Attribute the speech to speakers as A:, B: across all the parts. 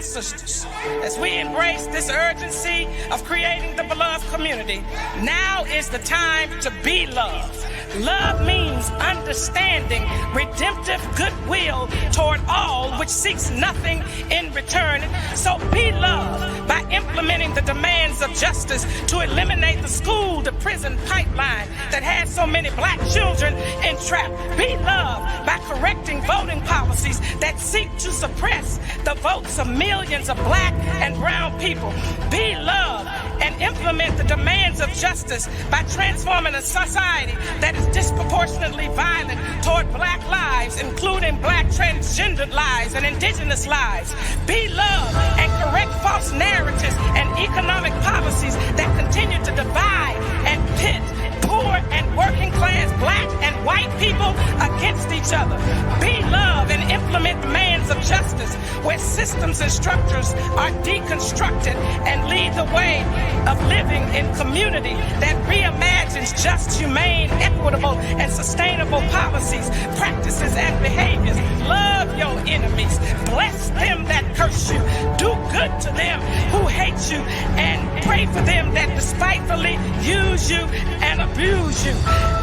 A: sisters, as we embrace this urgency of creating the beloved community, now is the time to be loved. Love means understanding, redemptive goodwill toward all, which seeks nothing in return. So be loved by implementing the demands of justice to eliminate the school to prison pipeline that has so many black children entrapped. Be loved by correcting voting policies that seek to suppress the votes of millions of black and brown people. Be loved and implement the demands of justice by transforming a society that is disproportionately violent toward black lives, including black transgendered lives and indigenous lives. Be loved and correct false narratives and economic policies that continue to divide and pit poor and working class black and white people against each other. Be loved and implement demands of justice where systems and structures are deconstructed and lead the way of living in community that reimagines just, humane, equitable, and sustainable policies, practices, and behaviors. Love your enemies. Bless them that curse you. Do good to them who hate you, and pray for them that despitefully use you and abuse you.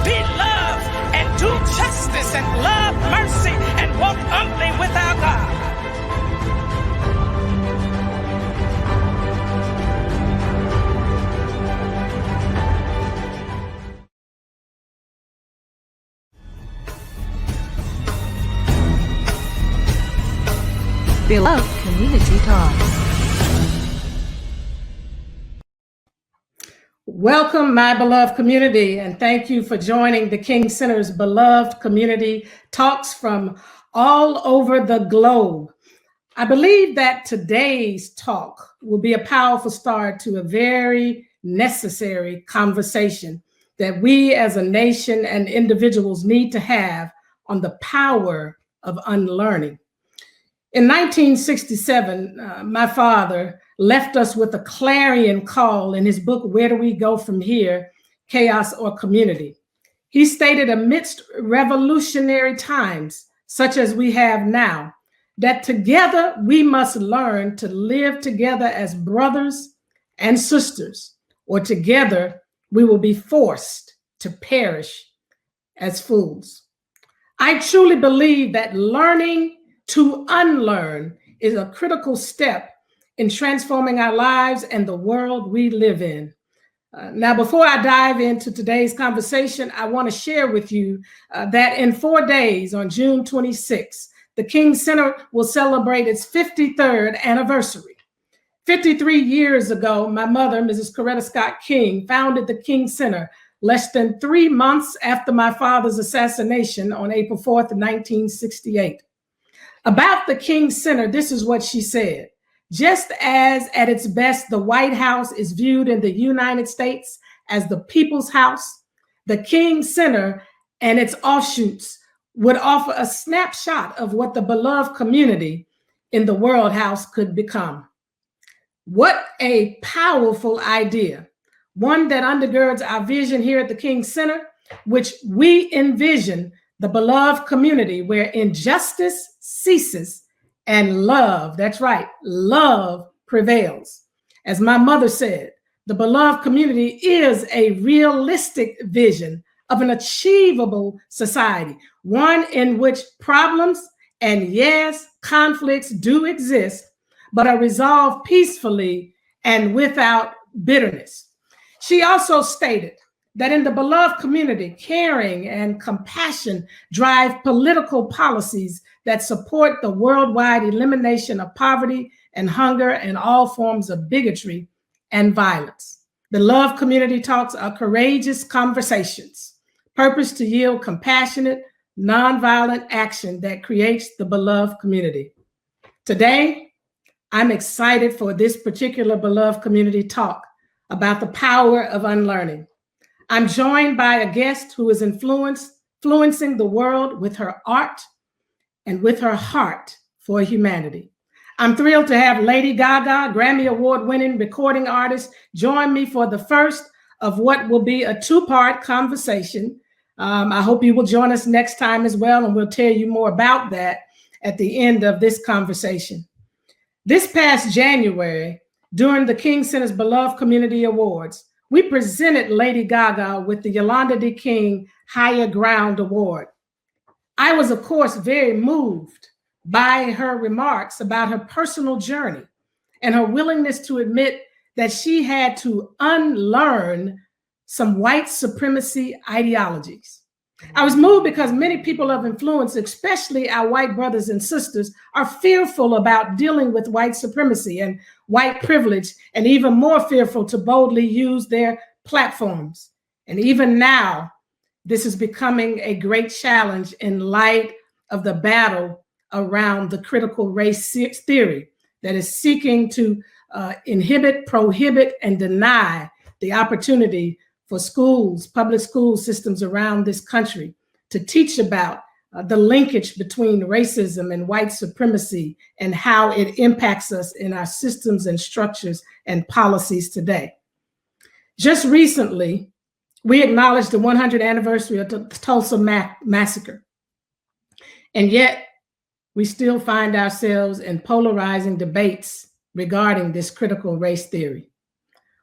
A: Be loved and do justice and love mercy and walk humbly with our God.
B: Beloved Community Talks.
C: Welcome, my beloved community, and thank you for joining the King Center's Beloved Community Talks from all over the globe. I believe that today's talk will be a powerful start to a very necessary conversation that we as a nation and individuals need to have on the power of unlearning. In 1967, my father left us with a clarion call in his book, Where Do We Go From Here? Chaos or Community. He stated, amidst revolutionary times, such as we have now, that together we must learn to live together as brothers and sisters, or together we will be forced to perish as fools. I truly believe that learning to unlearn is a critical step in transforming our lives and the world we live in. Now, before I dive into today's conversation, I want to share with you that in 4 days, on June 26th, the King Center will celebrate its 53rd anniversary. 53 years ago, my mother, Mrs. Coretta Scott King, founded the King Center less than 3 months after my father's assassination on April 4th, 1968. About the King Center, this is what she said. Just as at its best, the White House is viewed in the United States as the people's house, the King Center and its offshoots would offer a snapshot of what the beloved community in the World House could become. What a powerful idea. One that undergirds our vision here at the King Center, which we envision the beloved community where injustice ceases and love, that's right, love prevails. As my mother said, the beloved community is a realistic vision of an achievable society, one in which problems and yes, conflicts do exist, but are resolved peacefully and without bitterness. She also stated that in the beloved community, caring and compassion drive political policies that support the worldwide elimination of poverty and hunger and all forms of bigotry and violence. The Love Community Talks are courageous conversations, purposed to yield compassionate, nonviolent action that creates the beloved community. Today, I'm excited for this particular beloved community talk about the power of unlearning. I'm joined by a guest who is influencing the world with her art and with her heart for humanity. I'm thrilled to have Lady Gaga, Grammy Award-winning recording artist, join me for the first of what will be a 2-part conversation. I hope you will join us next time as well, and we'll tell you more about that at the end of this conversation. This past January, during the King Center's Beloved Community Awards, we presented Lady Gaga with the Yolanda D. King Higher Ground Award. I was, of course, very moved by her remarks about her personal journey and her willingness to admit that she had to unlearn some white supremacy ideologies. I was moved because many people of influence, especially our white brothers and sisters, are fearful about dealing with white supremacy and white privilege, and even more fearful to boldly use their platforms. And even now, this is becoming a great challenge in light of the battle around the critical race theory that is seeking to inhibit, prohibit, and deny the opportunity for schools, public school systems around this country to teach about the linkage between racism and white supremacy and how it impacts us in our systems and structures and policies today. Just recently, we acknowledged the 100th anniversary of the Tulsa massacre. And yet, we still find ourselves in polarizing debates regarding this critical race theory.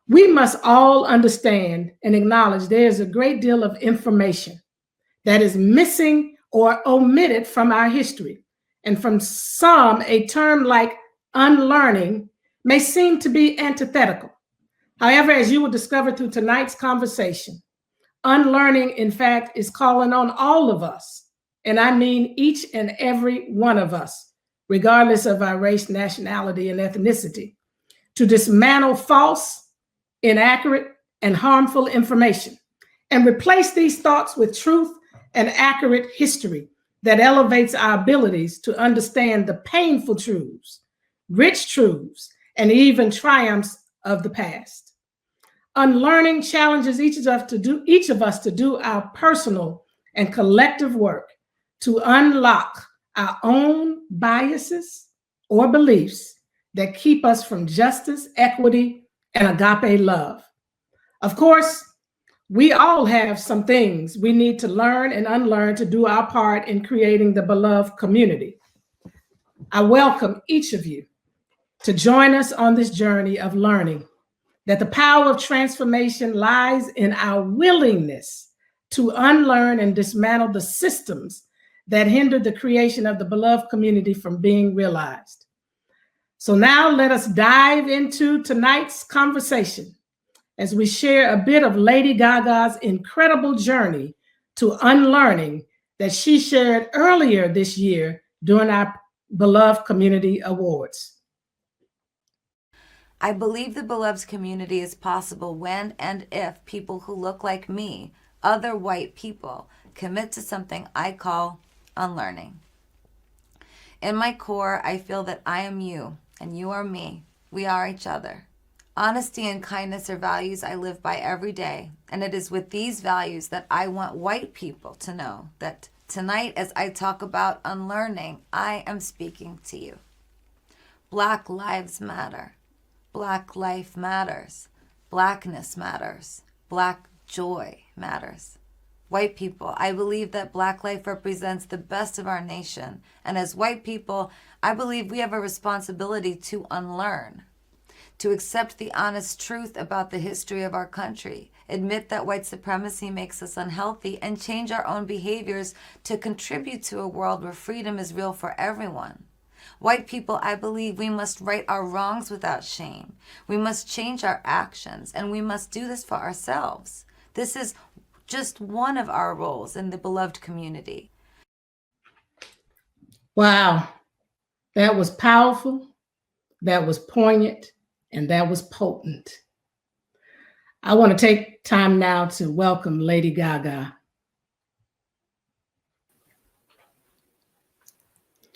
C: We must all understand and acknowledge there is a great deal of information that is missing or omitted from our history. And from some, a term like unlearning may seem to be antithetical. However, as you will discover through tonight's conversation, unlearning, in fact, is calling on all of us, and I mean each and every one of us, regardless of our race, nationality, and ethnicity, to dismantle false, inaccurate, and harmful information, and replace these thoughts with truth and accurate history that elevates our abilities to understand the painful truths, rich truths, and even triumphs of the past. Unlearning challenges each of us to do our personal and collective work to unlock our own biases or beliefs that keep us from justice, equity, and agape love. Of course, we all have some things we need to learn and unlearn to do our part in creating the beloved community. I welcome each of you to join us on this journey of learning that the power of transformation lies in our willingness to unlearn and dismantle the systems that hinder the creation of the beloved community from being realized. So now let us dive into tonight's conversation as we share a bit of Lady Gaga's incredible journey to unlearning that she shared earlier this year during our Beloved Community Awards.
B: I believe the beloved community is possible when and if people who look like me, other white people, commit to something I call unlearning. In my core, I feel that I am you and you are me. We are each other. Honesty and kindness are values I live by every day, and it is with these values that I want white people to know that tonight, as I talk about unlearning, I am speaking to you. Black lives matter. Black life matters. Blackness matters. Black joy matters. White people, I believe that Black life represents the best of our nation. And as white people, I believe we have a responsibility to unlearn, to accept the honest truth about the history of our country, admit that white supremacy makes us unhealthy, and change our own behaviors to contribute to a world where freedom is real for everyone. White people, I believe we must right our wrongs without shame. We must change our actions, and we must do this for ourselves. This is just one of our roles in the beloved community.
C: Wow, that was powerful, that was poignant, and that was potent. I want to take time now to welcome Lady Gaga.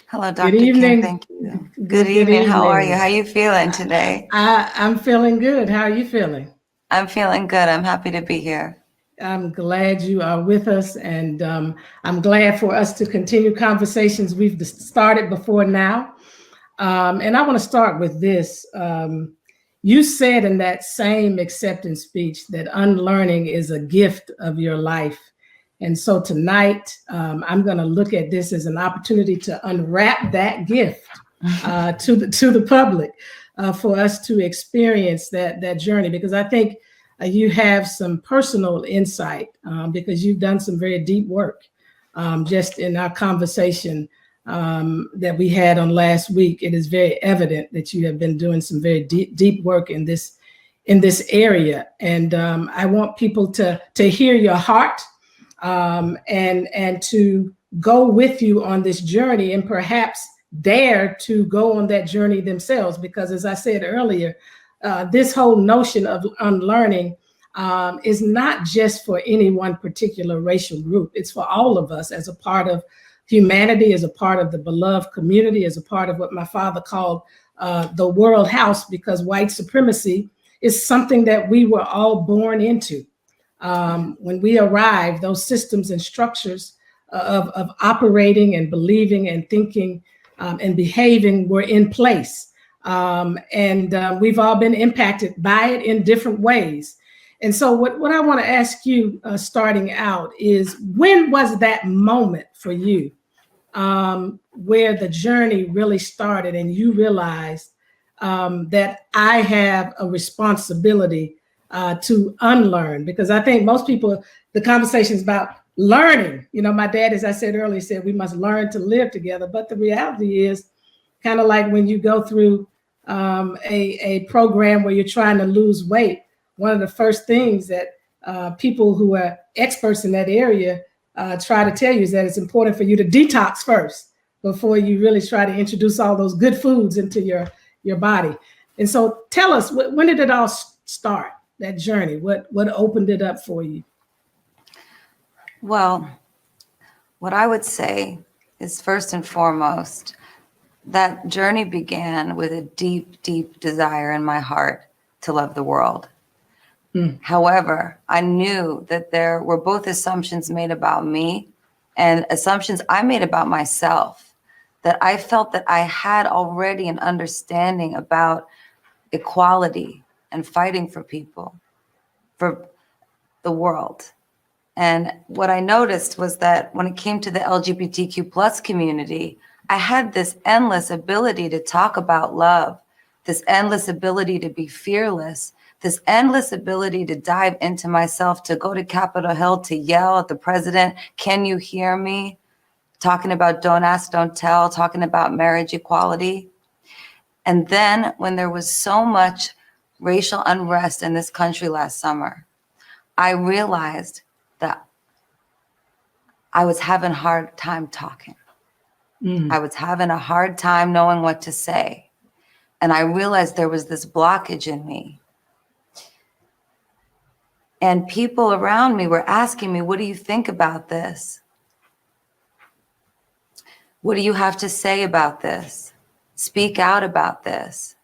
B: Hello, Dr. King. Thank you. Good evening. How are you? How are you feeling today?
C: I'm feeling good. How are you feeling?
B: I'm feeling good. I'm happy to be here.
C: I'm glad you are with us, and I'm glad for us to continue conversations we've started before now. And I want to start with this. You said in that same acceptance speech that unlearning is a gift of your life. And so tonight, I'm going to look at this as an opportunity to unwrap that gift to the public for us to experience that journey, because I think you have some personal insight because you've done some very deep work. Just in our conversation that we had on last week, it is very evident that you have been doing some very deep work in this area. And I want people to hear your heart and to go with you on this journey, and perhaps dare to go on that journey themselves. Because as I said earlier, this whole notion of unlearning is not just for any one particular racial group. It's for all of us as a part of humanity, as a part of the beloved community, as a part of what my father called the world house, because white supremacy is something that we were all born into. When we arrived, those systems and structures of operating and believing and thinking and behaving were in place. And we've all been impacted by it in different ways. And so what I want to ask you starting out is, when was that moment for you where the journey really started and you realized that I have a responsibility to unlearn? Because I think most people, the conversation is about learning. You know, my dad, as I said earlier, said we must learn to live together. But the reality is kind of like when you go through a program where you're trying to lose weight, one of the first things that people who are experts in that area try to tell you is that it's important for you to detox first before you really try to introduce all those good foods into your body. And so tell us, when did it all start, that journey? What opened it up for you?
B: Well, what I would say is, first and foremost, that journey began with a deep, deep desire in my heart to love the world. However, I knew that there were both assumptions made about me and assumptions I made about myself, that I felt that I had already an understanding about equality and fighting for people, for the world. And what I noticed was that when it came to the LGBTQ plus community, I had this endless ability to talk about love, this endless ability to be fearless, this endless ability to dive into myself, to go to Capitol Hill, to yell at the president, "Can you hear me?" Talking about don't ask, don't tell, talking about marriage equality. And then when there was so much racial unrest in this country last summer, I realized that I was having a hard time talking. I was having a hard time knowing what to say. And I realized there was this blockage in me. And people around me were asking me, "What do you think about this? What do you have to say about this? Speak out about this."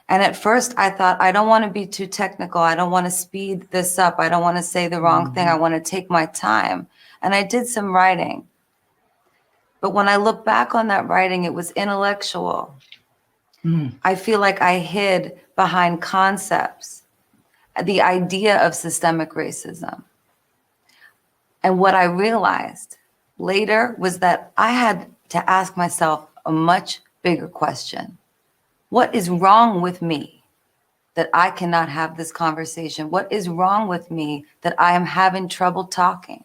B: And at first I thought, I don't want to be too technical. I don't want to speed this up. I don't want to say the wrong thing. I want to take my time. And I did some writing. But when I look back on that writing, it was intellectual. I feel like I hid behind concepts, the idea of systemic racism. And what I realized later was that I had to ask myself a much bigger question. What is wrong with me that I cannot have this conversation? What is wrong with me that I am having trouble talking?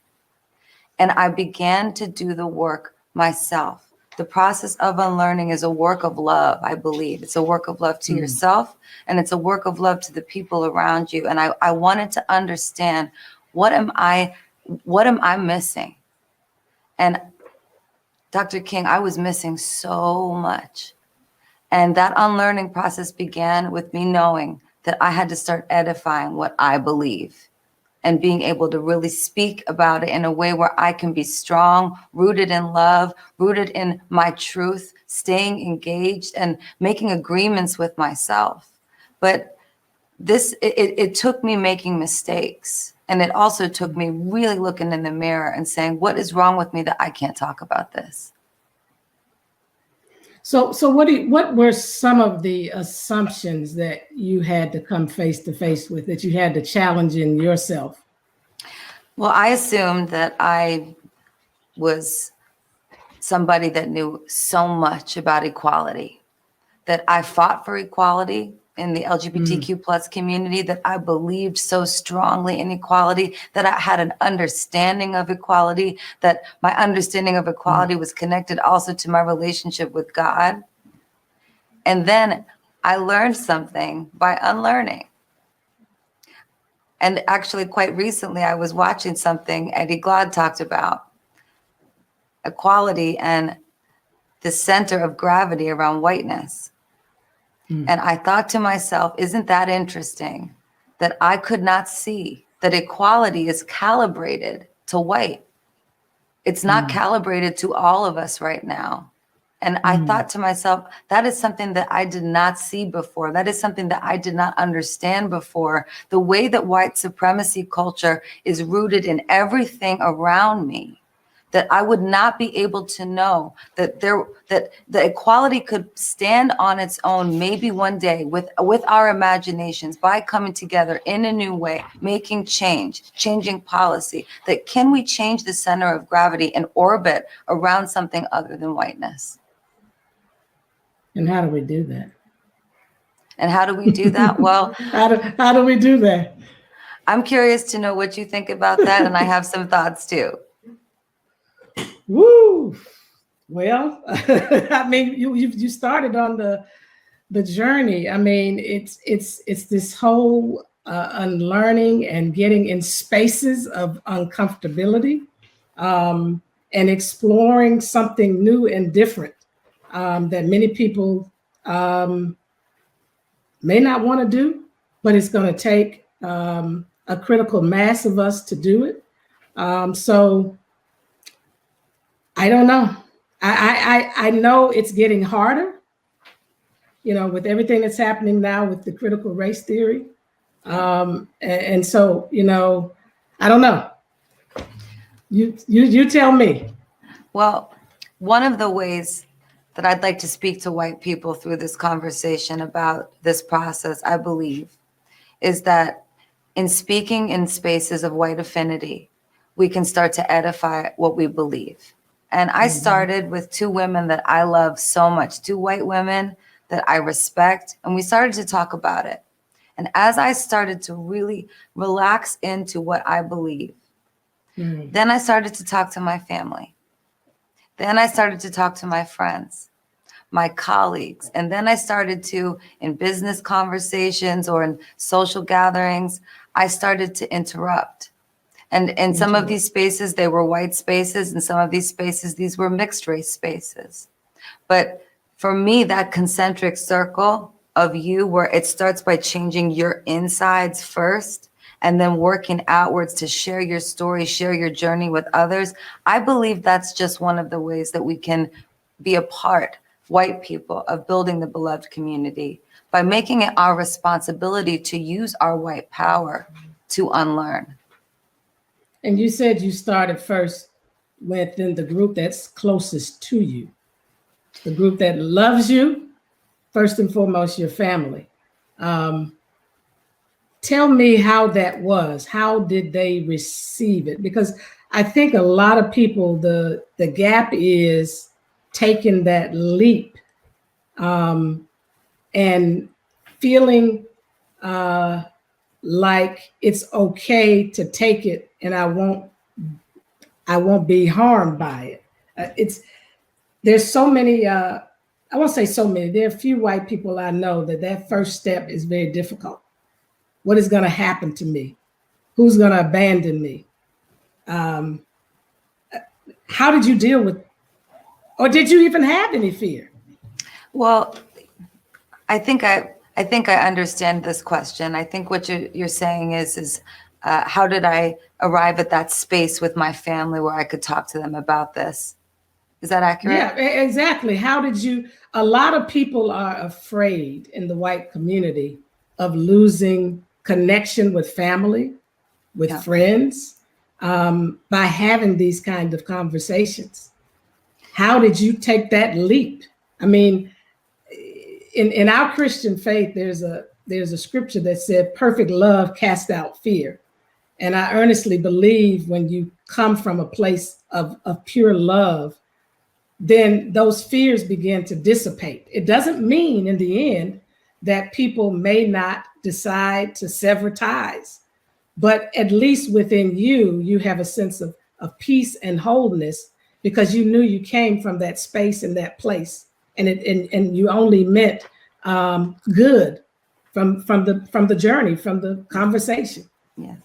B: And I began to do the work myself. The process of unlearning is a work of love, I believe. It's a work of love to yourself, and it's a work of love to the people around you. And I wanted to understand, what am I missing? And Dr. King, I was missing so much. And that unlearning process began with me knowing that I had to start edifying what I believe and being able to really speak about it in a way where I can be strong, rooted in love, rooted in my truth, staying engaged and making agreements with myself. But it took me making mistakes. And it also took me really looking in the mirror and saying, what is wrong with me that I can't talk about this?
C: So what were some of the assumptions that you had to come face to face with, that you had to challenge in yourself?
B: Well, I assumed that I was somebody that knew so much about equality, that I fought for equality in the LGBTQ plus community, that I believed so strongly in equality, that I had an understanding of equality, that my understanding of equality was connected also to my relationship with God. And then I learned something by unlearning. And actually, quite recently, I was watching something Eddie Glaude talked about equality and the center of gravity around whiteness. And I thought to myself, isn't that interesting that I could not see that equality is calibrated to white? It's not calibrated to all of us right now. And I thought to myself, that is something that I did not see before. That is something that I did not understand before. The way that white supremacy culture is rooted in everything around me, that I would not be able to know that that the equality could stand on its own maybe one day with our imaginations, by coming together in a new way, making change, changing policy. That can we change the center of gravity and orbit around something other than whiteness?
C: And how do we do that?
B: And how do we do that? Well,
C: how do we do that?
B: I'm curious to know what you think about that, and I have some thoughts too.
C: Woo! Well, I mean, you started on the journey. I mean, it's this whole unlearning and getting in spaces of uncomfortability, and exploring something new and different that many people may not want to do, but it's going to take a critical mass of us to do it. So I don't know. I know it's getting harder, with everything that's happening now with the critical race theory. And so, I don't know. You tell me.
B: Well, one of the ways that I'd like to speak to white people through this conversation about this process, I believe, is that in speaking in spaces of white affinity, we can start to edify what we believe. And I started with two women that I love so much, two white women that I respect, and we started to talk about it. And as I started to really relax into what I believe, then I started to talk to my family. Then I started to talk to my friends, my colleagues. And then I started to, in business conversations or in social gatherings, I started to interrupt. And in some of these spaces, they were white spaces. In some of these spaces, these were mixed race spaces. But for me, that concentric circle of you, where it starts by changing your insides first, and then working outwards to share your story, share your journey with others, I believe that's just one of the ways that we can be a part, white people, of building the beloved community, by making it our responsibility to use our white power to unlearn.
C: And you said you started first within the group that's closest to you, the group that loves you, first and foremost, your family. Tell me how that was. How did they receive it? Because I think a lot of people, the gap is taking that leap and feeling like it's okay to take it, and I won't be harmed by it. There's so many. I won't say so many. There are a few white people I know that first step is very difficult. What is going to happen to me? Who's going to abandon me? How did you deal with, or did you even have any fear?
B: Well, I think I understand this question. I think what you're saying is how did I arrive at that space with my family where I could talk to them about this? Is that accurate?
C: Yeah, exactly. How did you? A lot of people are afraid in the white community of losing connection with family, with friends, by having these kind of conversations. How did you take that leap? I mean, in our Christian faith, there's a scripture that said, perfect love casts out fear. And I earnestly believe when you come from a place of pure love, then those fears begin to dissipate. It doesn't mean in the end that people may not decide to sever ties, but at least within you, you have a sense of peace and wholeness because you knew you came from that space and that place, and you only meant good from the journey, from the conversation.
B: Yes.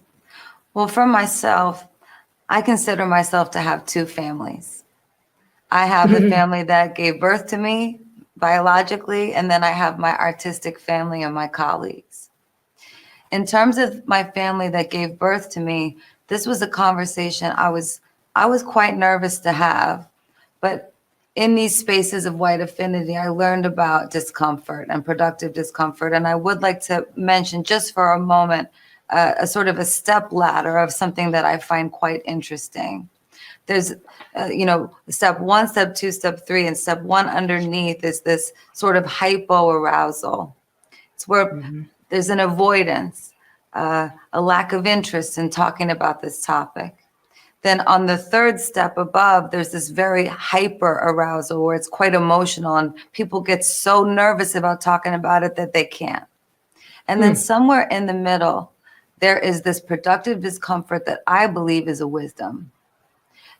B: Well, for myself, I consider myself to have two families. I have the family that gave birth to me biologically, and then I have my artistic family and my colleagues. In terms of my family that gave birth to me, this was a conversation I was quite nervous to have, but in these spaces of white affinity, I learned about discomfort and productive discomfort. And I would like to mention just for a moment, a sort of a step ladder of something that I find quite interesting. There's, step 1, step 2, step 3, and step 1 underneath is this sort of hypoarousal. It's where there's an avoidance, a lack of interest in talking about this topic. Then on the third step above, there's this very hyper arousal where it's quite emotional and people get so nervous about talking about it that they can't. And then somewhere in the middle, there is this productive discomfort that I believe is a wisdom.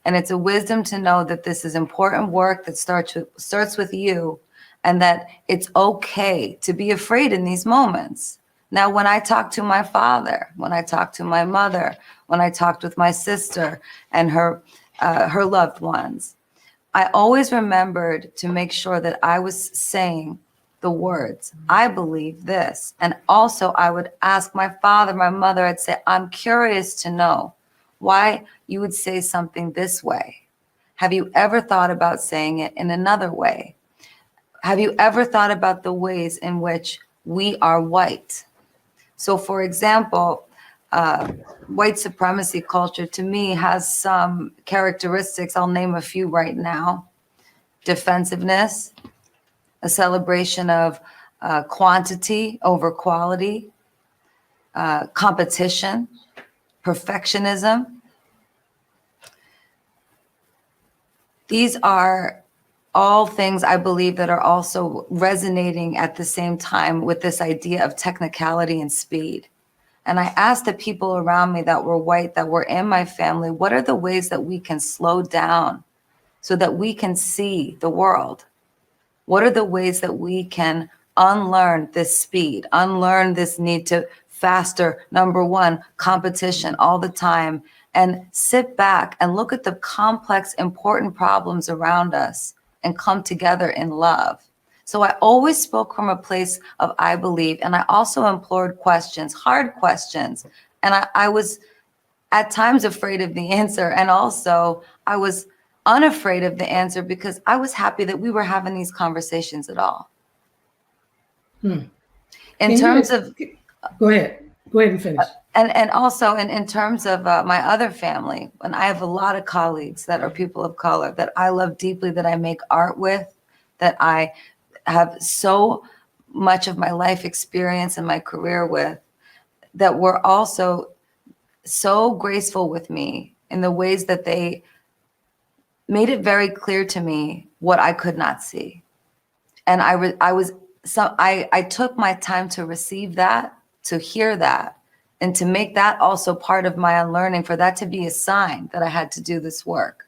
B: And it's a wisdom to know that this is important work that starts with you, and that it's okay to be afraid in these moments. Now, when I talked to my father, when I talked to my mother, when I talked with my sister and her loved ones, I always remembered to make sure that I was saying the words, I believe this. And also I would ask my father, my mother, I'd say, I'm curious to know why you would say something this way. Have you ever thought about saying it in another way? Have you ever thought about the ways in which we are white? So for example, white supremacy culture to me has some characteristics. I'll name a few right now. Defensiveness, a celebration of quantity over quality, competition, perfectionism. These are all things I believe that are also resonating at the same time with this idea of technicality and speed. And I asked the people around me that were white, that were in my family, what are the ways that we can slow down so that we can see the world? What are the ways that we can unlearn this speed, unlearn this need to faster, number one, competition all the time, and sit back and look at the complex, important problems around us and come together in love? So I always spoke from a place of I believe, and I also implored questions, hard questions. And I was at times afraid of the answer. And also I was unafraid of the answer because I was happy that we were having these conversations at all. In terms of...
C: Go ahead and finish.
B: And also in terms of my other family, and I have a lot of colleagues that are people of color that I love deeply, that I make art with, that I have so much of my life experience and my career with, that were also so graceful with me in the ways that they made it very clear to me what I could not see. And I took my time to receive that, to hear that, and to make that also part of my unlearning, for that to be a sign that I had to do this work.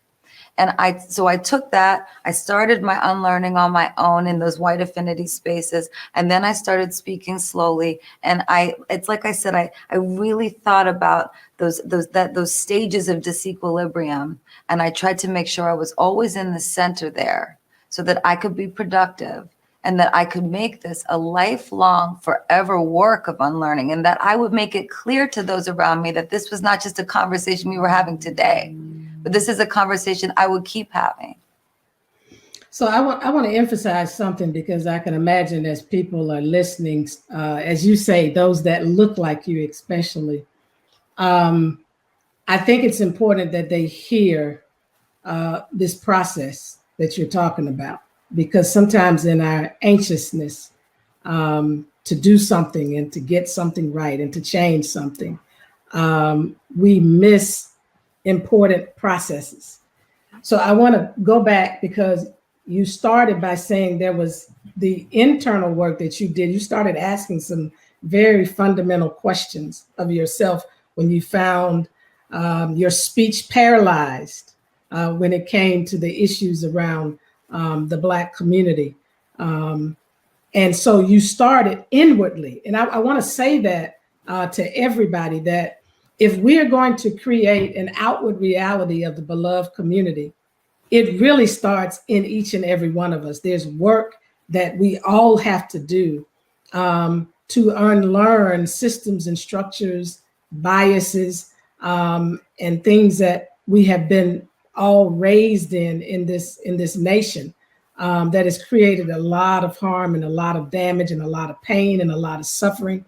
B: And so I took that, I started my unlearning on my own in those white affinity spaces. And then I started speaking slowly. And it's like I said, I really thought about those stages of disequilibrium. And I tried to make sure I was always in the center there so that I could be productive and that I could make this a lifelong, forever work of unlearning, and that I would make it clear to those around me that this was not just a conversation we were having today, but this is a conversation I would keep having.
C: So I want to emphasize something, because I can imagine as people are listening, as you say, those that look like you especially, I think it's important that they hear this process that you're talking about, because sometimes in our anxiousness to do something and to get something right and to change something, we miss important processes. So I want to go back, because you started by saying there was the internal work that you did. You started asking some very fundamental questions of yourself when you found your speech paralyzed when it came to the issues around the Black community. And so you started inwardly. And I want to say that to everybody, that if we are going to create an outward reality of the beloved community, it really starts in each and every one of us. There's work that we all have to do to unlearn systems and structures, biases, and things that we have been all raised in this nation, that has created a lot of harm and a lot of damage and a lot of pain and a lot of suffering.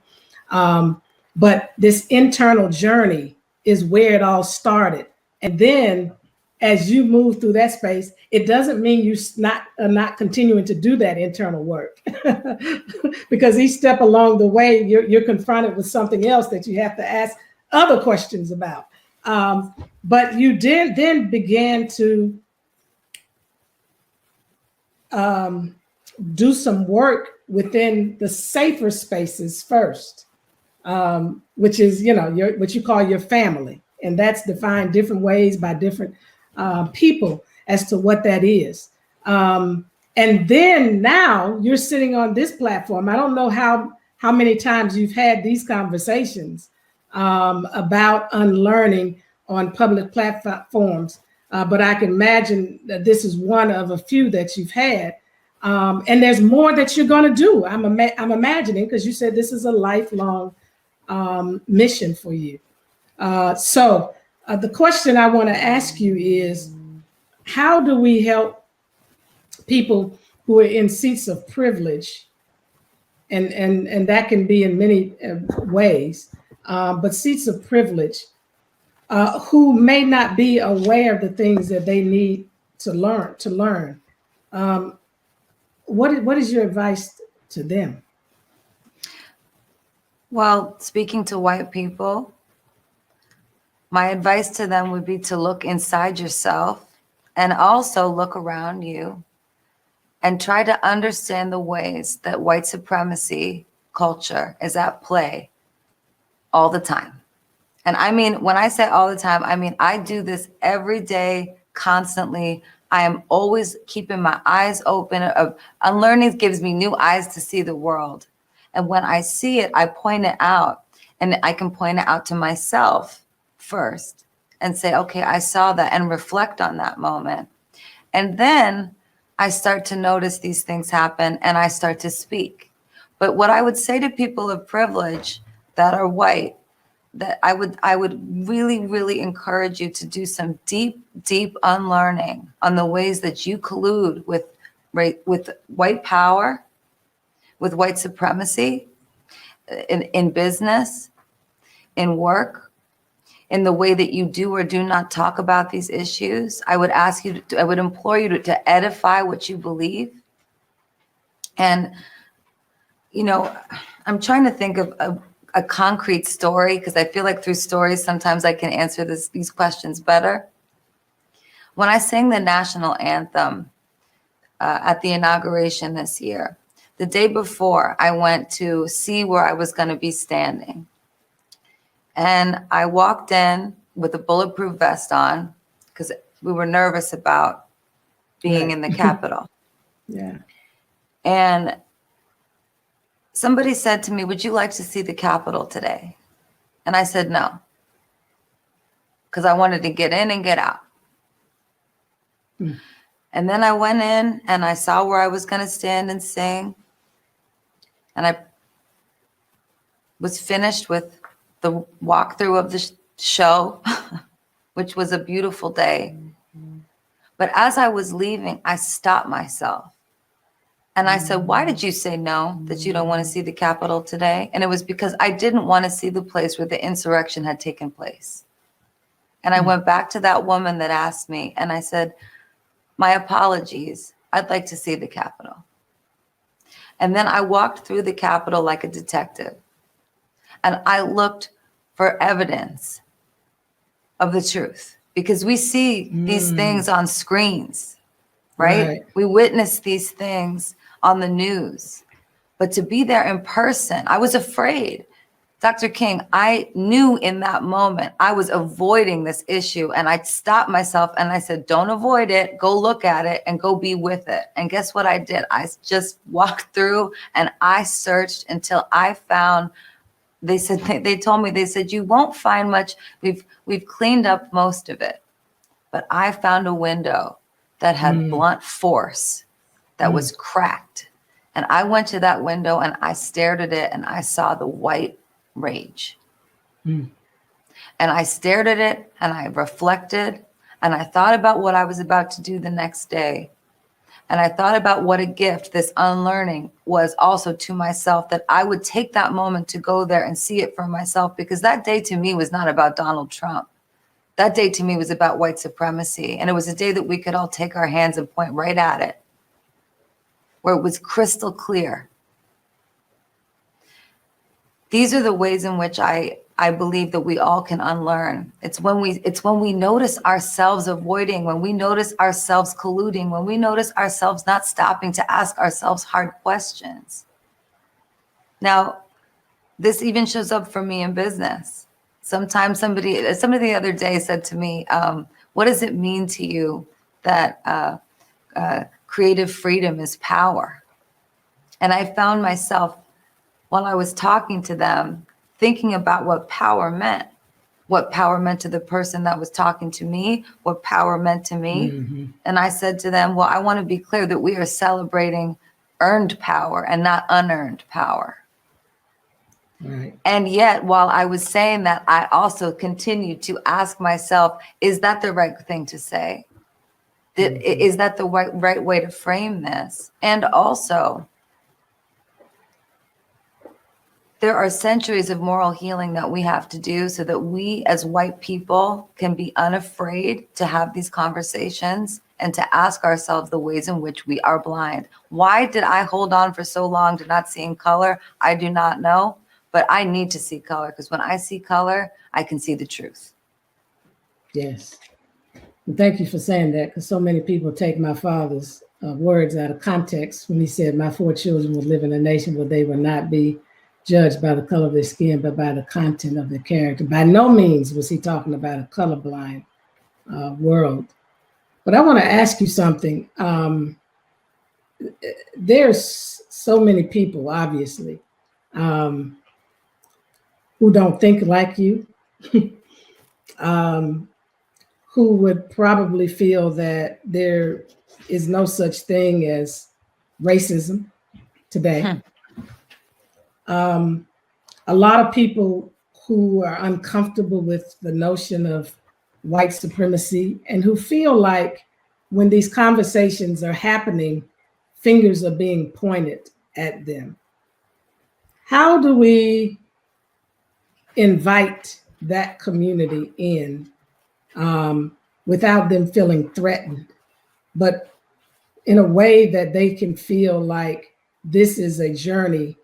C: But this internal journey is where it all started. And then as you move through that space, it doesn't mean you are not continuing to do that internal work. Because each step along the way, you're confronted with something else that you have to ask other questions about. But you did then began to do some work within the safer spaces first, which is, what you call your family. And that's defined different ways by different people as to what that is. And then now you're sitting on this platform. I don't know how many times you've had these conversations about unlearning on public platforms, but I can imagine that this is one of a few that you've had. And there's more that you're going to do. I'm imagining, because you said this is a lifelong mission for you. So the question I want to ask you is, how do we help people who are in seats of privilege? And that can be in many ways, but seats of privilege, who may not be aware of the things that they need to learn. What is your advice to them?
B: Well, speaking to white people, my advice to them would be to look inside yourself and also look around you and try to understand the ways that white supremacy culture is at play all the time. And I mean, when I say all the time, I mean, I do this every day, constantly. I am always keeping my eyes open. Unlearning gives me new eyes to see the world. And when I see it, I point it out, and I can point it out to myself first and say, okay, I saw that, and reflect on that moment. And then I start to notice these things happen and I start to speak. But what I would say to people of privilege that are white, that I would really, really encourage you to do some deep, deep unlearning on the ways that you collude with white power, with white supremacy, in business, in work, in the way that you do or do not talk about these issues. I would ask you I would implore you to edify what you believe. And, I'm trying to think of a concrete story, because I feel like through stories, sometimes I can answer these questions better. When I sang the national anthem at the inauguration this year, the day before, I went to see where I was going to be standing. And I walked in with a bulletproof vest on because we were nervous about being in the Capitol.
C: Yeah.
B: And somebody said to me, would you like to see the Capitol today? And I said no, because I wanted to get in and get out. And then I went in and I saw where I was going to stand and sing. And I was finished with the walkthrough of the show, which was a beautiful day. But as I was leaving, I stopped myself. And I said, why did you say no, that you don't want to see the Capitol today? And it was because I didn't want to see the place where the insurrection had taken place. And I went back to that woman that asked me, and I said, my apologies, I'd like to see the Capitol. And then I walked through the Capitol like a detective. And I looked for evidence of the truth, because we see these things on screens. right? We witness these things on the news, but to be there in person, I was afraid. Dr. King, I knew in that moment I was avoiding this issue, and I stopped myself and I said, don't avoid it, go look at it and go be with it. And guess what I did? I just walked through and I searched until I found, they told me, you won't find much. We've cleaned up most of it, but I found a window that had blunt force, that was cracked. And I went to that window and I stared at it and I saw the white rage. And I stared at it and I reflected and I thought about what I was about to do the next day. And I thought about what a gift this unlearning was also to myself, that I would take that moment to go there and see it for myself, because that day to me was not about Donald Trump. That day to me was about white supremacy. And it was a day that we could all take our hands and point right at it, where it was crystal clear. These are the ways in which I believe that we all can unlearn. It's when we notice ourselves avoiding, when we notice ourselves colluding, when we notice ourselves not stopping to ask ourselves hard questions. Now, this even shows up for me in business. Sometimes somebody the other day said to me, what does it mean to you that creative freedom is power? And I found myself, while I was talking to them, thinking about what power meant to the person that was talking to me, what power meant to me. And I said to them, well, I want to be clear that we are celebrating earned power and not unearned power. Right. And yet, while I was saying that, I also continued to ask myself, is that the right thing to say? Is that the right way to frame this? And also, there are centuries of moral healing that we have to do so that we as white people can be unafraid to have these conversations and to ask ourselves the ways in which we are blind. Why did I hold on for so long to not seeing color? I do not know, but I need to see color, because when I see color, I can see the truth.
C: Yes. And thank you for saying that, because so many people take my father's words out of context when he said my 4 children would live in a nation where they would not be judged by the color of their skin, but by the content of their character. By no means was he talking about a colorblind world. But I want to ask you something. There's so many people, obviously, who don't think like you, who would probably feel that there is no such thing as racism today. A lot of people who are uncomfortable with the notion of white supremacy and who feel like when these conversations are happening, fingers are being pointed at them. How do we invite that community in without them feeling threatened, but in a way that they can feel like this is a journey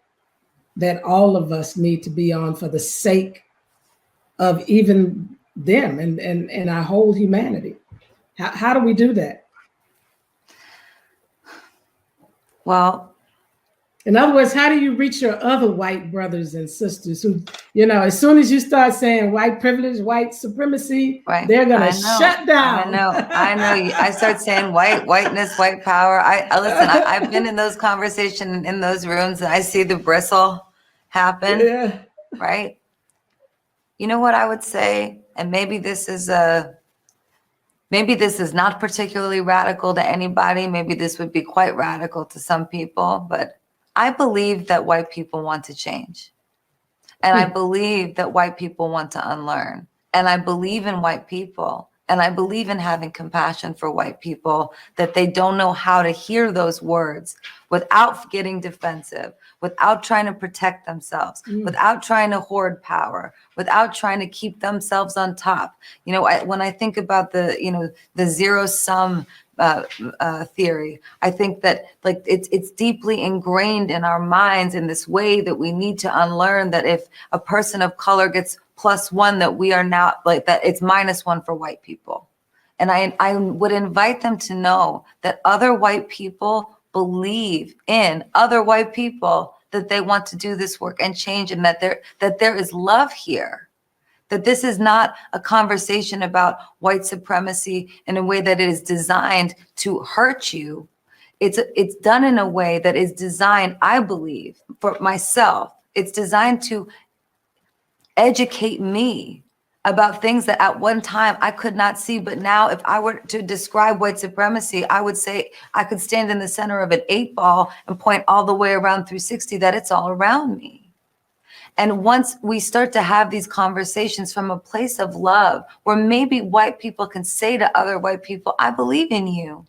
C: that all of us need to be on for the sake of even them and our whole humanity? How do we do that?
B: Well,
C: in other words, how do you reach your other white brothers and sisters who, as soon as you start saying white privilege, white supremacy, right, they're going to shut down.
B: I know. I start saying whiteness, white power. Listen, I've been in those conversations in those rooms, and I see the bristle happen. Yeah. Right. You know what I would say? And maybe this is not particularly radical to anybody. Maybe this would be quite radical to some people, but I believe that white people want to change. And I believe that white people want to unlearn. And I believe in white people. And I believe in having compassion for white people, that they don't know how to hear those words without getting defensive, without trying to protect themselves, without trying to hoard power, without trying to keep themselves on top. When I think about the zero sum theory, I think that it's deeply ingrained in our minds in this way that we need to unlearn that if a person of color gets +1, that we are now that it's -1 for white people. And I would invite them to know that other white people believe in other white people, that they want to do this work and change, and that there is love here. That this is not a conversation about white supremacy in a way that it is designed to hurt you. It's done in a way that is designed, I believe, for myself. It's designed to educate me about things that at one time I could not see. But now if I were to describe white supremacy, I would say I could stand in the center of an 8 ball and point all the way around 360, that it's all around me. And once we start to have these conversations from a place of love, where maybe white people can say to other white people, I believe in you.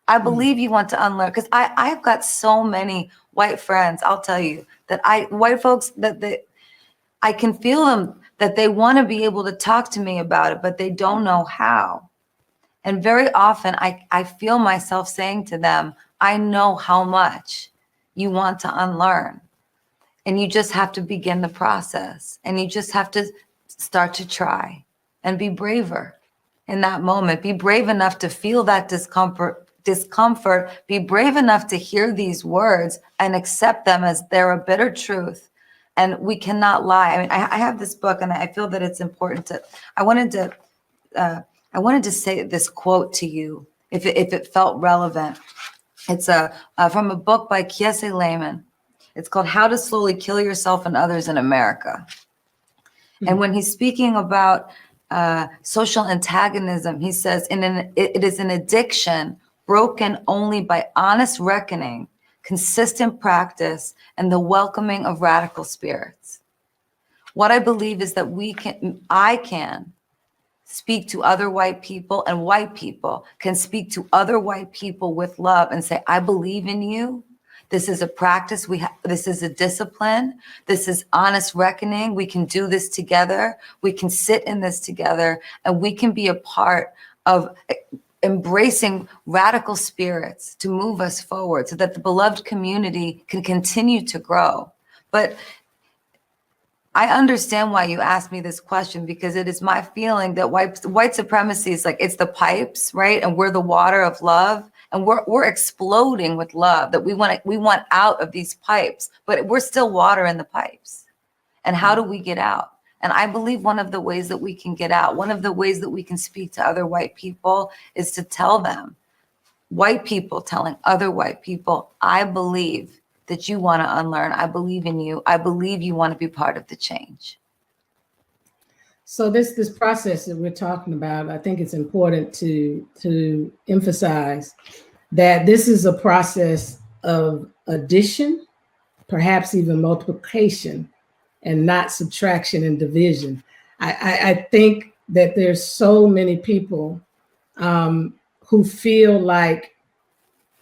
B: I believe you want to unlearn. Because I've got so many white friends, I'll tell you, that white folks, I can feel them, that they want to be able to talk to me about it, but they don't know how. And very often I feel myself saying to them, I know how much you want to unlearn. And you just have to begin the process, and you just have to start to try and be braver in that moment. Be brave enough to feel that discomfort, be brave enough to hear these words and accept them as they're a bitter truth. And we cannot lie. I mean, I have this book, and I feel that it's important I wanted to say this quote to you if it felt relevant. It's from a book by Kiese Layman. It's called How to Slowly Kill Yourself and Others in America. Mm-hmm. And when he's speaking about social antagonism, he says, it is an addiction broken only by honest reckoning, consistent practice, and the welcoming of radical spirits. What I believe is that I can speak to other white people, and white people can speak to other white people with love and say, I believe in you. This is a practice. This is a discipline. This is honest reckoning. We can do this together. We can sit in this together, and we can be a part of embracing radical spirits to move us forward so that the beloved community can continue to grow. But I understand why you asked me this question, because it is my feeling that white supremacy is like, it's the pipes, right? And we're the water of love. And we're exploding with love, that we want out of these pipes, but we're still water in the pipes. And how do we get out? And I believe one of the ways that we can get out, one of the ways that we can speak to other white people, is to tell them, white people telling other white people, I believe that you want to unlearn. I believe in you. I believe you want to be part of the change.
C: So this process that we're talking about, I think it's important to emphasize that this is a process of addition, perhaps even multiplication, and not subtraction and division. I think that there's so many people who feel like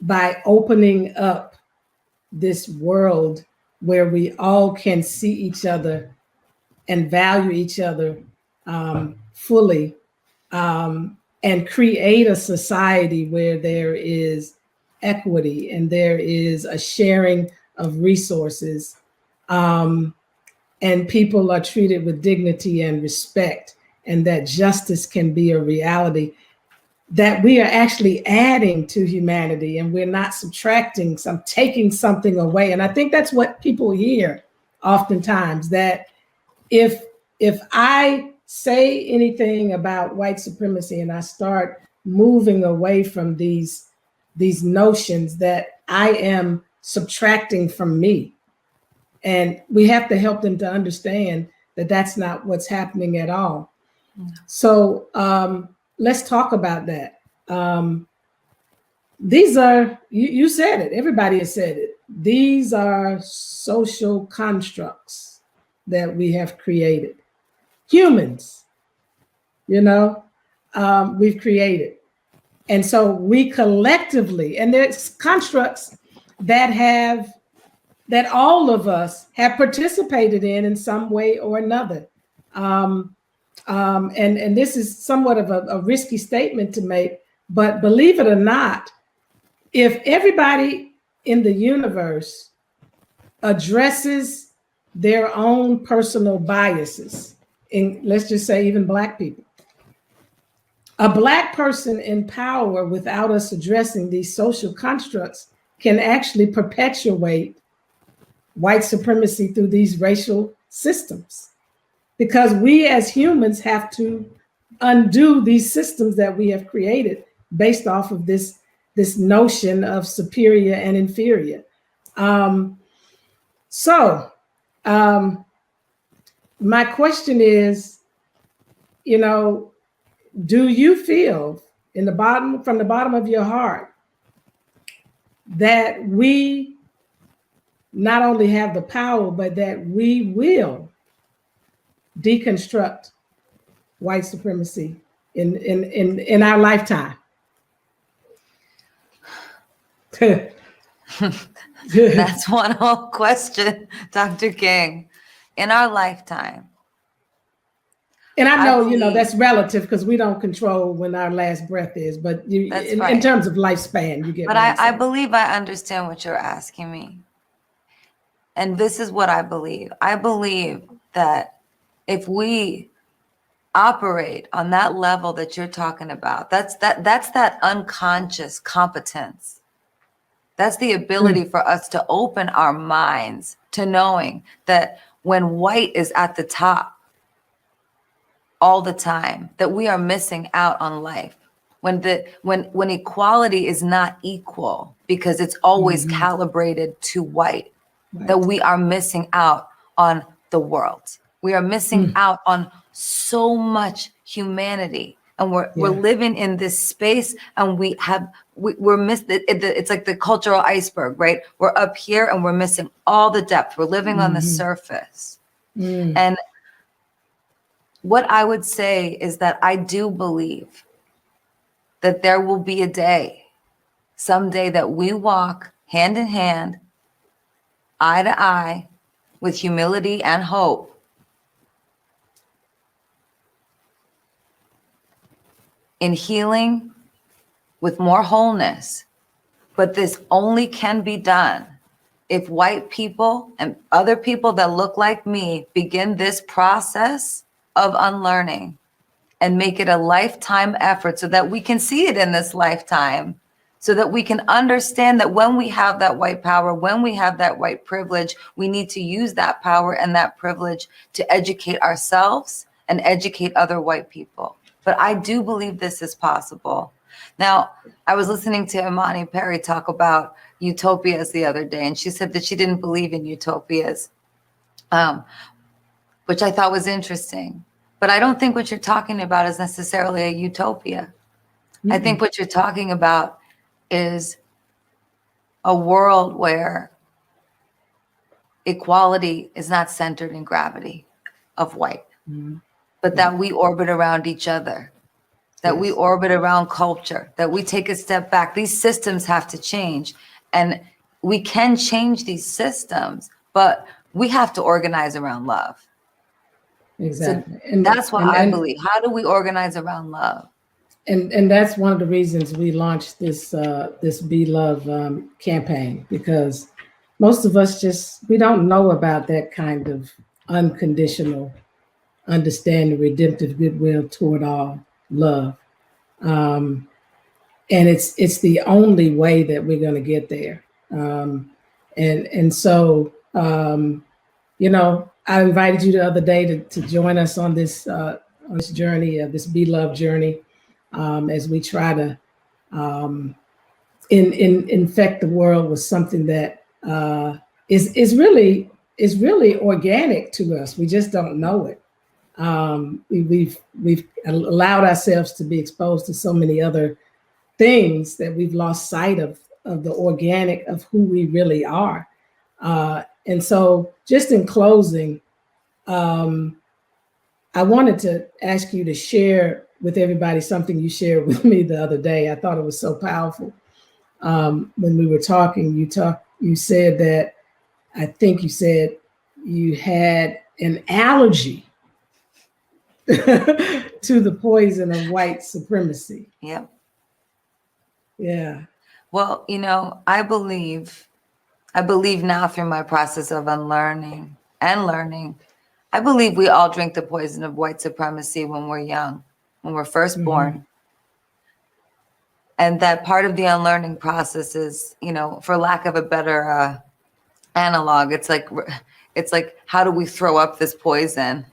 C: by opening up this world where we all can see each other and value each other fully, and create a society where there is equity and there is a sharing of resources, and people are treated with dignity and respect, and that justice can be a reality, that we are actually adding to humanity and we're not subtracting, taking something away. And I think that's what people hear oftentimes, that if I say anything about white supremacy and I start moving away from these notions, that I am subtracting from me. And we have to help them to understand that that's not what's happening at all. So let's talk about that. These are, you said it, everybody has said it. These are social constructs that we have created. Humans, we've created. And so we collectively, and there's constructs that all of us have participated in some way or another. And this is somewhat of a risky statement to make, but believe it or not, if everybody in the universe addresses their own personal biases, let's just say even Black people, A Black person in power without us addressing these social constructs can actually perpetuate white supremacy through these racial systems, because we as humans have to undo these systems that we have created based off of this notion of superior and inferior. So my question is, you know, do you feel from the bottom of your heart that we not only have the power, but that we will deconstruct white supremacy in our lifetime?
B: That's one whole question, Dr. King. In our lifetime.
C: And I know, you know, that's relative because we don't control when our last breath is, but in terms of lifespan, you get.
B: But I believe I understand what you're asking me. And this is what I believe. I believe that if we operate on that level that you're talking about, that's that unconscious competence. That's the ability for us to open our minds to knowing that when white is at the top all the time, that we are missing out on life. When equality is not equal because it's always calibrated to white, that we are missing out on the world. We are missing out on so much humanity. And we're living in this space, and we're missing it. It's like the cultural iceberg, right? We're up here and we're missing all the depth. We're living on the surface. And what I would say is that I do believe that there will be a day, someday, that we walk hand in hand, eye to eye, with humility and hope, in healing, with more wholeness. But this only can be done if white people and other people that look like me begin this process of unlearning and make it a lifetime effort, so that we can see it in this lifetime, so that we can understand that when we have that white power, when we have that white privilege, we need to use that power and that privilege to educate ourselves and educate other white people. But I do believe this is possible. Now, I was listening to Imani Perry talk about utopias the other day, and she said that she didn't believe in utopias, which I thought was interesting. But I don't think what you're talking about is necessarily a utopia. I think what you're talking about is a world where equality is not centered in gravity of white, but that we orbit around each other, that we orbit around culture, that we take a step back. These systems have to change, and we can change these systems, but we have to organize around love.
C: Exactly.
B: So that's what I believe. How do we organize around love?
C: And that's one of the reasons we launched this this Be Love campaign, because most of us we don't know about that kind of unconditional understanding, redemptive goodwill toward all love. And it's the only way that we're going to get there. And so, you know, I invited you the other day to join us on this journey, this Be Love journey, as we try to infect the world with something that is really organic to us. We just don't know it. We've allowed ourselves to be exposed to so many other things that we've lost sight of the organic of who we really are. And so, just in closing, I wanted to ask you to share with everybody something you shared with me the other day. I thought it was so powerful. When we were talking, you said that, I think you said you had an allergy to the poison of white supremacy.
B: Yep.
C: Yeah.
B: Well, you know, I believe now, through my process of unlearning and learning, I believe we all drink the poison of white supremacy when we're young, when we're first born. And that part of the unlearning process is, you know, for lack of a better analog, it's like, how do we throw up this poison?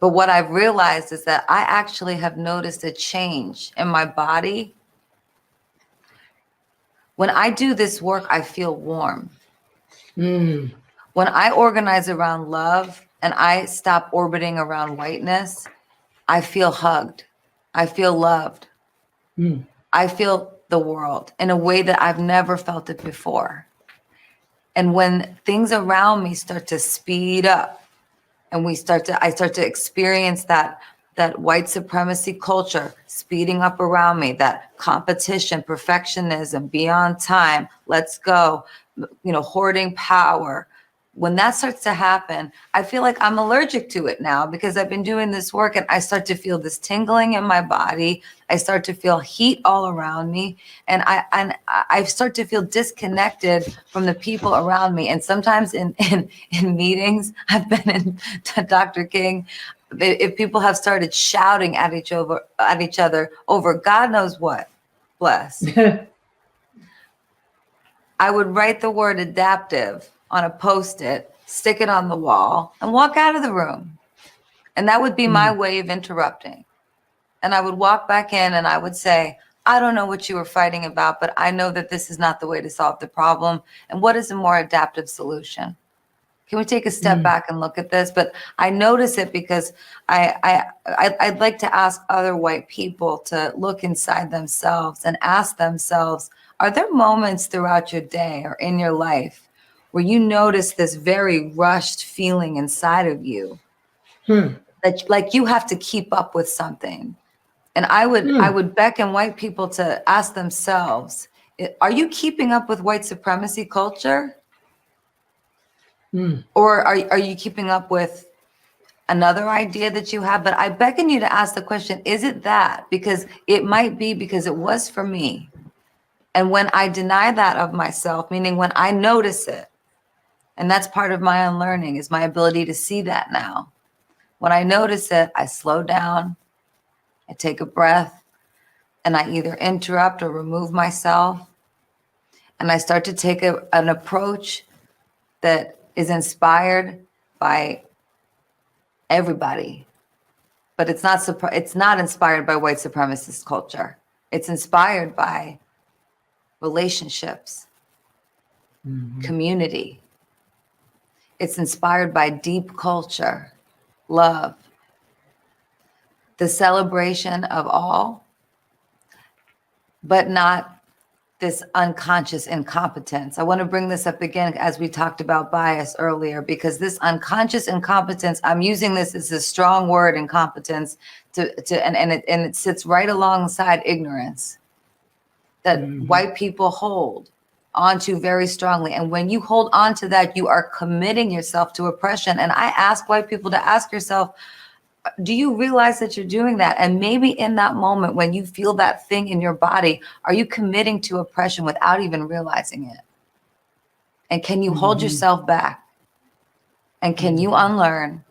B: But what I've realized is that I actually have noticed a change in my body. When I do this work, I feel warm. When I organize around love and I stop orbiting around whiteness, I feel hugged. I feel loved. I feel the world in a way that I've never felt it before. And when things around me start to speed up, and I start to experience that white supremacy culture speeding up around me, that competition, perfectionism, beyond time, let's go, you know, hoarding power. When that starts to happen, I feel like I'm allergic to it now because I've been doing this work, and I start to feel this tingling in my body. I start to feel heat all around me, and I start to feel disconnected from the people around me. And sometimes in meetings, I've been in, Dr. King, if people have started shouting at each other over God knows what, bless. I would write the word adaptive on a Post-it, stick it on the wall, and walk out of the room. And that would be my way of interrupting. And I would walk back in and I would say, I don't know what you were fighting about, but I know that this is not the way to solve the problem. And what is a more adaptive solution? Can we take a step back and look at this? But I notice it because I'd like to ask other white people to look inside themselves and ask themselves, are there moments throughout your day or in your life where you notice this very rushed feeling inside of you that like you have to keep up with something? And I would beckon white people to ask themselves, are you keeping up with white supremacy culture? Or are you keeping up with another idea that you have? But I beckon you to ask the question, is it that? Because it might be because it was for me. And when I deny that of myself, meaning when I notice it, and that's part of my unlearning, is my ability to see that now. When I notice it, I slow down, I take a breath, and I either interrupt or remove myself. And I start to take an approach that is inspired by everybody. But it's not inspired by white supremacist culture. It's inspired by relationships, community. It's inspired by deep culture, love, the celebration of all, but not this unconscious incompetence. I want to bring this up again as we talked about bias earlier, because this unconscious incompetence, I'm using this as a strong word, incompetence, and it sits right alongside ignorance that white people hold onto very strongly. And when you hold on to that, you are committing yourself to oppression. And I ask white people to ask yourself, do you realize that you're doing that? And maybe in that moment when you feel that thing in your body, are you committing to oppression without even realizing it? And can you hold yourself back? And can you unlearn?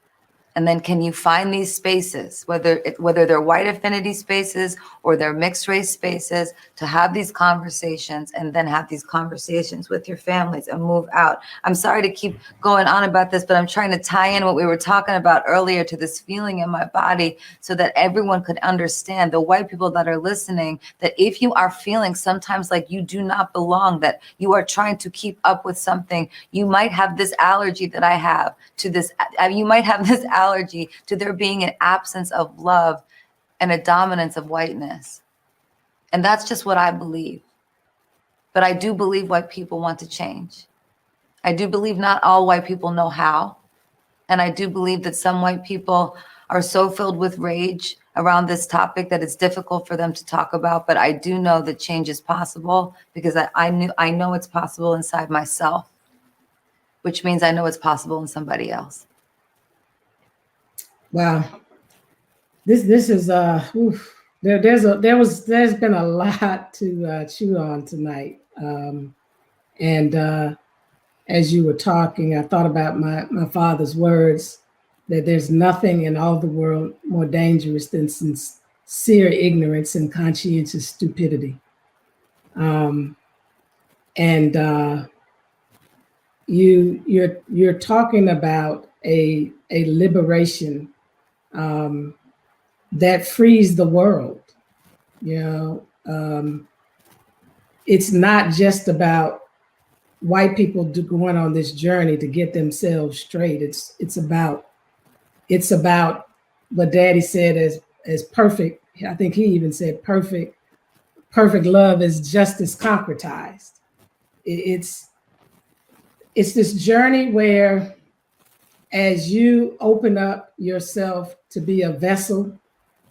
B: And then can you find these spaces, whether they're white affinity spaces or they're mixed race spaces, to have these conversations and then have these conversations with your families and move out. I'm sorry to keep going on about this, but I'm trying to tie in what we were talking about earlier to this feeling in my body so that everyone could understand, the white people that are listening, that if you are feeling sometimes like you do not belong, that you are trying to keep up with something, you might have this allergy that I have to this, you might have this allergy to there being an absence of love and a dominance of whiteness. And that's just what I believe. But I do believe white people want to change. I do believe not all white people know how. And I do believe that some white people are so filled with rage around this topic that it's difficult for them to talk about. But I do know that change is possible because I know it's possible inside myself, which means I know it's possible in somebody else.
C: Wow, this is there's been a lot to chew on tonight, and as you were talking, I thought about my father's words that there's nothing in all the world more dangerous than sincere ignorance and conscientious stupidity. You're talking about a liberation that frees the world. It's not just about white people going on this journey to get themselves straight. It's about what Daddy said as perfect. I think he even said perfect love is justice concretized. It's this journey where, as you open up yourself to be a vessel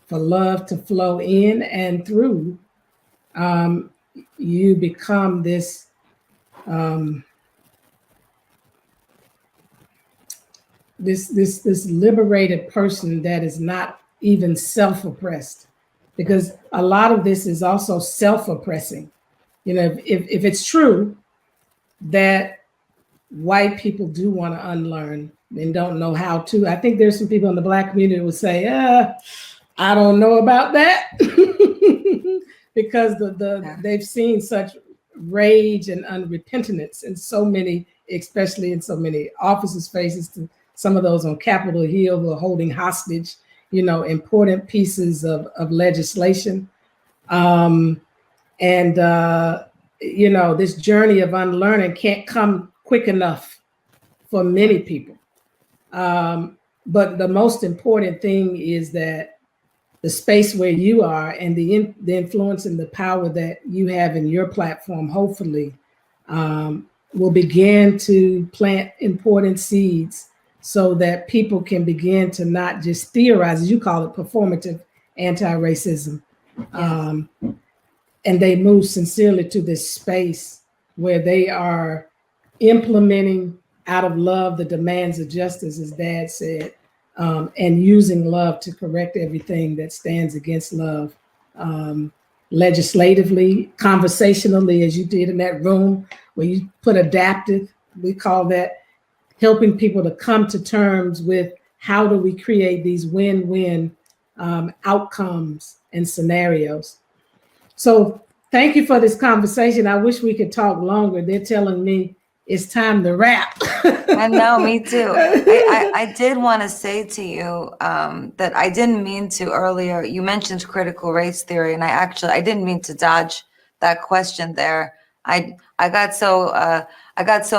C: for love to flow in and through, you become this this liberated person that is not even self-oppressed, because a lot of this is also self-oppressing. If it's true that white people do want to unlearn and don't know how to, I think there's some people in the Black community who would say, I don't know about that, because they've seen such rage and unrepentance in so many, especially in so many officers' faces, to some of those on Capitol Hill who are holding hostage, important pieces of legislation. This journey of unlearning can't come quick enough for many people. But the most important thing is that the space where you are and the influence and the power that you have in your platform, hopefully, will begin to plant important seeds so that people can begin to not just theorize, as you call it, performative anti-racism. Yes. And they move sincerely to this space where they are implementing out of love the demands of justice, as Dad said, and using love to correct everything that stands against love, legislatively, conversationally, as you did in that room where you put adaptive. We call that helping people to come to terms with how do we create these win-win outcomes and scenarios. So thank you for this conversation. I wish we could talk longer. They're telling me it's time to wrap.
B: I know, me too. I did want to say to you that I didn't mean to earlier. You mentioned critical race theory, and I didn't mean to dodge that question there. I got so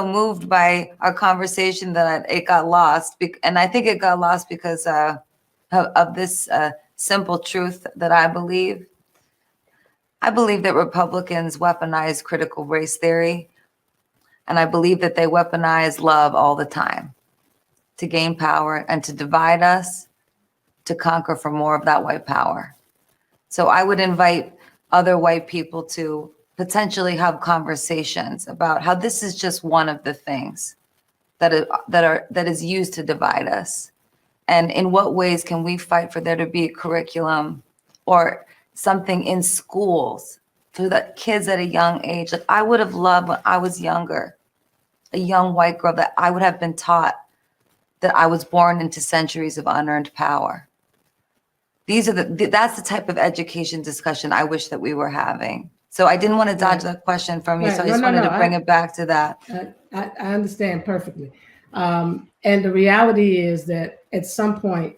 B: moved by our conversation that it got lost, and I think it got lost because of this simple truth that I believe. I believe that Republicans weaponize critical race theory, and I believe that they weaponize love all the time to gain power and to divide us, to conquer for more of that white power. So I would invite other white people to potentially have conversations about how this is just one of the things that is used to divide us, and in what ways can we fight for there to be a curriculum or something in schools for the kids at a young age. Like I would have loved when I was younger, a young white girl, that I would have been taught that I was born into centuries of unearned power. That's the type of education discussion I wish that we were having. So I didn't want to dodge that question from you. Right. So I just wanted to bring it back to that.
C: I understand perfectly. And the reality is that at some point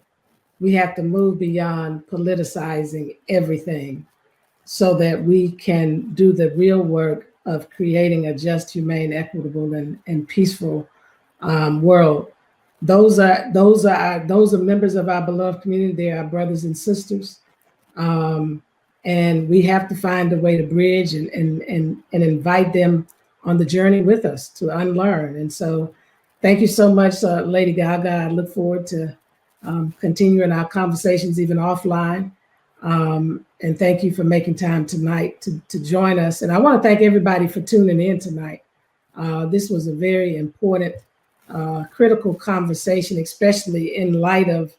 C: we have to move beyond politicizing everything so that we can do the real work of creating a just, humane, equitable, and peaceful world. Those are members of our beloved community. They are our brothers and sisters. And we have to find a way to bridge and invite them on the journey with us to unlearn. And so thank you so much, Lady Gaga. I look forward to continuing our conversations even offline. And thank you for making time tonight to join us. And I want to thank everybody for tuning in tonight. This was a very important, critical conversation, especially in light of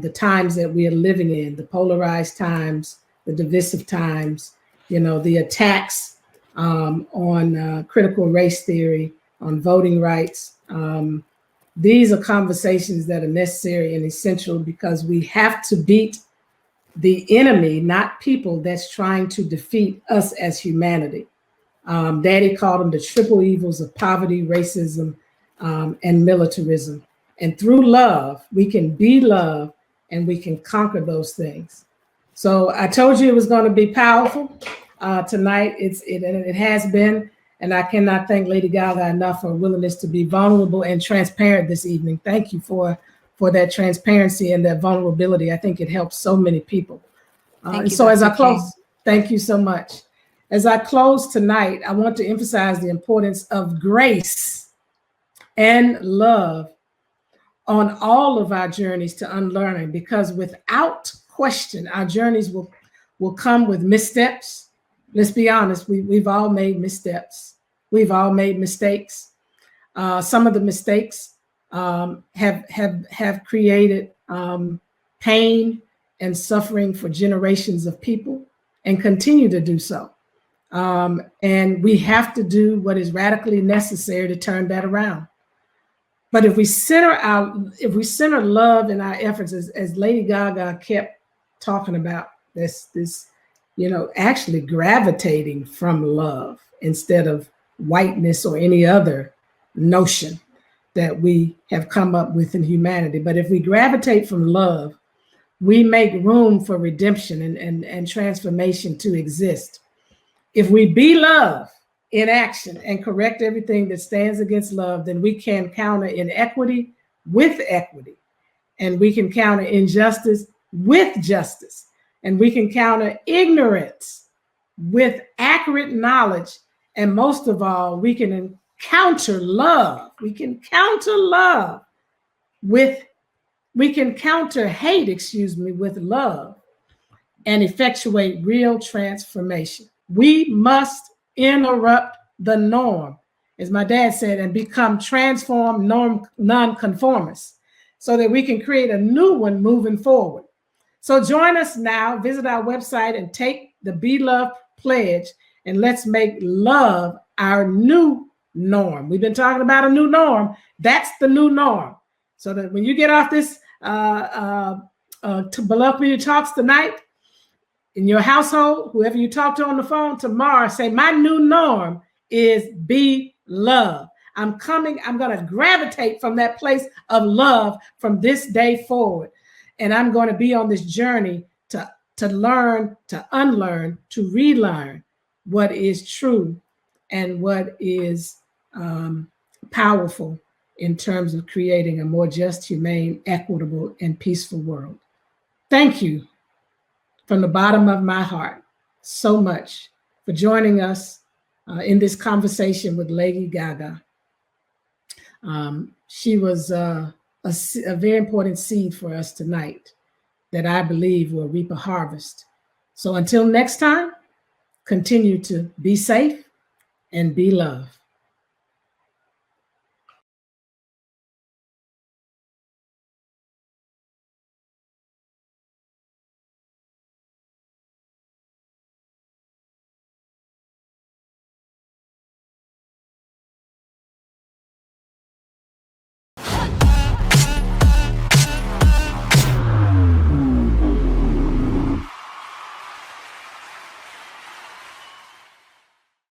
C: the times that we are living in, the polarized times, the divisive times, the attacks on critical race theory, on voting rights. These are conversations that are necessary and essential because we have to beat the enemy, not people, that's trying to defeat us as humanity. Daddy called them the triple evils of poverty, racism, and militarism. And through love, we can be love and we can conquer those things. So I told you it was going to be powerful tonight. It has been, and I cannot thank Lady Gaga enough for her willingness to be vulnerable and transparent this evening. Thank you for that transparency and that vulnerability. I think it helps so many people.
B: Thank you,
C: so as I
B: Dr.
C: close,
B: King.
C: thank you so much. As I close tonight, I want to emphasize the importance of grace and love on all of our journeys to unlearning, because without question, our journeys will come with missteps. Let's be honest, we've all made missteps. We've all made mistakes. Some of the mistakes have created pain and suffering for generations of people and continue to do so. And we have to do what is radically necessary to turn that around. But if we center love in our efforts, as Lady Gaga kept talking about, this actually gravitating from love instead of whiteness or any other notion that we have come up with in humanity. But if we gravitate from love, we make room for redemption and transformation to exist. If we be love in action and correct everything that stands against love, then we can counter inequity with equity, and we can counter injustice with justice, and we can counter ignorance with accurate knowledge, and most of all, we can encounter love. We can counter love with, we can counter hate, with love, and effectuate real transformation. We must interrupt the norm, as my dad said, and become transformed nonconformists so that we can create a new one moving forward. So join us now, visit our website and take the Be Love pledge, and let's make love our new norm. We've been talking about a new norm. That's the new norm. So that when you get off this to Beloved Community Talks tonight, in your household, whoever you talk to on the phone tomorrow, say, my new norm is be love. I'm going to gravitate from that place of love from this day forward. And I'm going to be on this journey to learn, to unlearn, to relearn what is true and what is powerful in terms of creating a more just, humane, equitable, and peaceful world. Thank you from the bottom of my heart so much for joining us in this conversation with Lady Gaga. She was a very important seed for us tonight that I believe will reap a harvest. So until next time, continue to be safe and be loved.